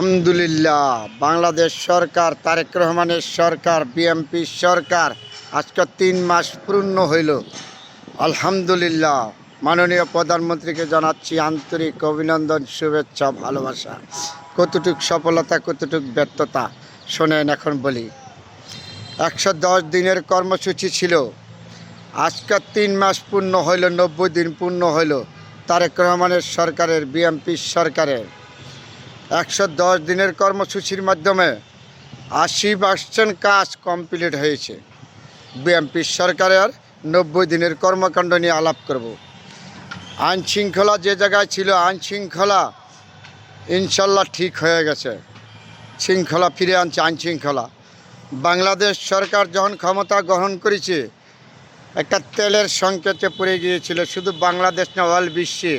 আলহামদুলিল্লাহ, বাংলাদেশ সরকার, তারেক রহমানের সরকার, বিএনপি সরকার আজকে 3 মাস পূর্ণ হইল। আলহামদুলিল্লাহ, মাননীয় প্রধানমন্ত্রীকে জানাচ্ছি আন্তরিক অভিনন্দন, শুভেচ্ছা, ভালোবাসা। কতটুক সফলতা, কতটুক ব্যর্থতা শোনেন। এখন বলি, 110 দিনের কর্মসূচি ছিল, আজকে 3 মাস পূর্ণ হইল, 90 দিন পূর্ণ হইল তারেক রহমানের সরকারের, বিএনপি সরকারের। 110 দিনের কর্মসূচির মাধ্যমে 80% কাজ কমপ্লিট হয়েছে। বিএনপি সরকারের 90 দিনের কর্মকাণ্ড নিয়ে আলাপ করব। আইনশৃঙ্খলা যে জায়গায় ছিল, আইনশৃঙ্খলা ইনশাল্লাহ ঠিক হয়ে গেছে, শৃঙ্খলা ফিরে আনছে আইনশৃঙ্খলা। বাংলাদেশ সরকার যখন ক্ষমতা গ্রহণ করেছে, একটা তেলের সংকটে পড়ে গিয়েছিল, শুধু বাংলাদেশ না, অল বিশ্বে।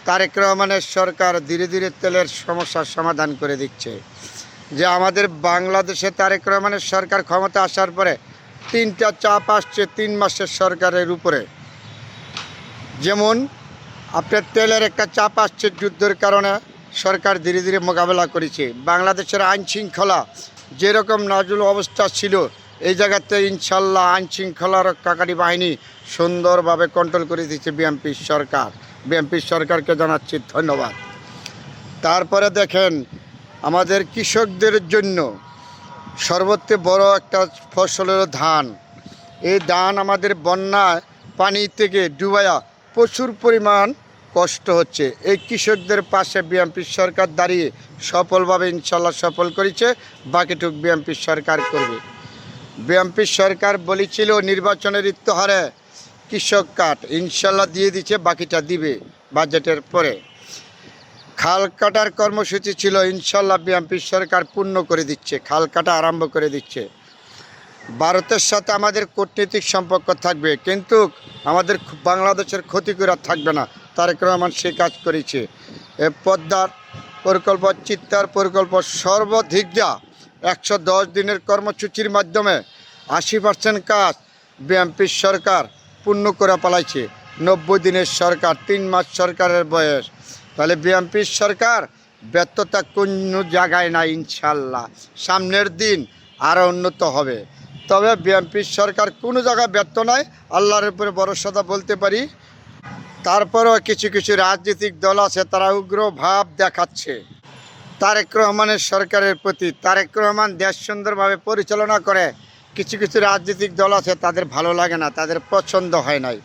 তারেক রহমানের সরকার ধীরে ধীরে তেলের সমস্যার সমাধান করে দিচ্ছে। যে আমাদের বাংলাদেশে তারেক রহমানের সরকার ক্ষমতা আসার পরে 3টা চাপ আসছে 3 মাসের সরকারের উপরে। যেমন আপনার তেলের একটা চাপ আসছে, যুদ্ধের কারণে সরকার ধীরে ধীরে মোকাবেলা করেছে। বাংলাদেশের আইনশৃঙ্খলা যেরকম নাজুল অবস্থা ছিল, এই জায়গাতে ইনশাল্লাহ আইনশৃঙ্খলা রক্ষাকারী বাহিনী সুন্দরভাবে কন্ট্রোল করে দিচ্ছে বিএনপি সরকার। বিএনপি সরকারকে জানাচ্ছি ধন্যবাদ। তারপরে দেখেন, আমাদের কৃষকদের জন্য সর্বত্র বড় একটা ফসল হলো ধান। এই ধান আমাদের বন্যায় পানি থেকে ডুবাইয়া প্রচুর পরিমাণ কষ্ট হচ্ছে। এই কৃষকদের পাশে বিএনপি সরকার দাঁড়িয়ে সফলভাবে ইনশাল্লাহ সফল করেছে। বাকিটুক বিএনপি সরকার করবে। বিএনপি সরকার বলেছিল নির্বাচনের ইত্তেহারে কৃষক কার্ড ইনশাল্লাহ দিয়ে দিচ্ছে, বাকিটা দিবে বাজেটের পরে। খাল কাটার কর্মসূচি ছিল, ইনশাল্লাহ বিএনপি সরকার পূর্ণ করে দিচ্ছে, খাল কাটা আরম্ভ করে দিচ্ছে। ভারতের সাথে আমাদের কূটনৈতিক সম্পর্ক থাকবে, কিন্তু আমাদের বাংলাদেশের ক্ষতি করা থাকবে না। তারেক রহমান সে কাজ করেছে। পদ্মার প্রকল্প, চিত্তার প্রকল্প, সর্বাধিক যা 110 দিনের কর্মসূচির মাধ্যমে 80% কাজ বিএনপি সরকার পূর্ণ করে পালাইছে। 90 দিনের সরকার, 3 মাস সরকারের বয়স। তাহলে বিএনপির সরকার ব্যর্থতা কোনো জায়গায় নাই। ইনশাল্লাহ সামনের দিন আরও উন্নত হবে। তবে বিএনপির সরকার কোনো জায়গায় ব্যর্থ নয়, আল্লাহর উপরে ভরসা বলতে পারি। তারপরেও কিছু কিছু রাজনৈতিক দল আছে, তারা উগ্র ভাব দেখাচ্ছে তারেক রহমানের সরকারের প্রতি। তারেক রহমান দেশ সুন্দরভাবে পরিচালনা করে, কিছু কিছু রাজনৈতিক দল আছে তাদের ভালো লাগে না, তাদের পছন্দ হয় নাই।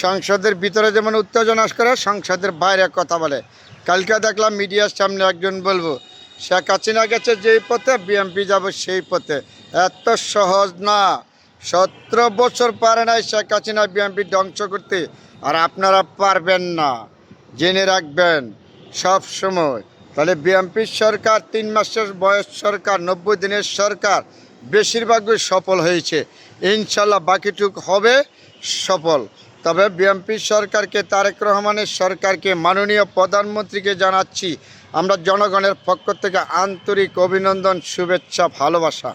সংসদের ভিতরে যেমন উত্তেজনা করে, সংসদের বাইরে কথা বলে। কালকে দেখলাম মিডিয়ার সামনে একজন বলবো, শেখ হাসিনা গেছে যেই পথে, বিএনপি যাবে সেই পথে। এত সহজ না। 17 বছর পারে নাই শেখ হাসিনা বিএনপি ধ্বংস করতে, আর আপনারা পারবেন না, জেনে রাখবেন সব সময়। তাহলে বিএনপির সরকার 3 মাসের বয়স সরকার, 90 দিনের সরকার, বেশিরভাগই সফল হয়েছে। ইনশাল্লাহ বাকিটুক হবে সফল। তবে বিএনপি সরকারকে, তারেক রহমানের সরকারকে, মাননীয় প্রধানমন্ত্রীকে জানাচ্ছি আমরা জনগণের পক্ষ থেকে আন্তরিক অভিনন্দন, শুভেচ্ছা, ভালোবাসা।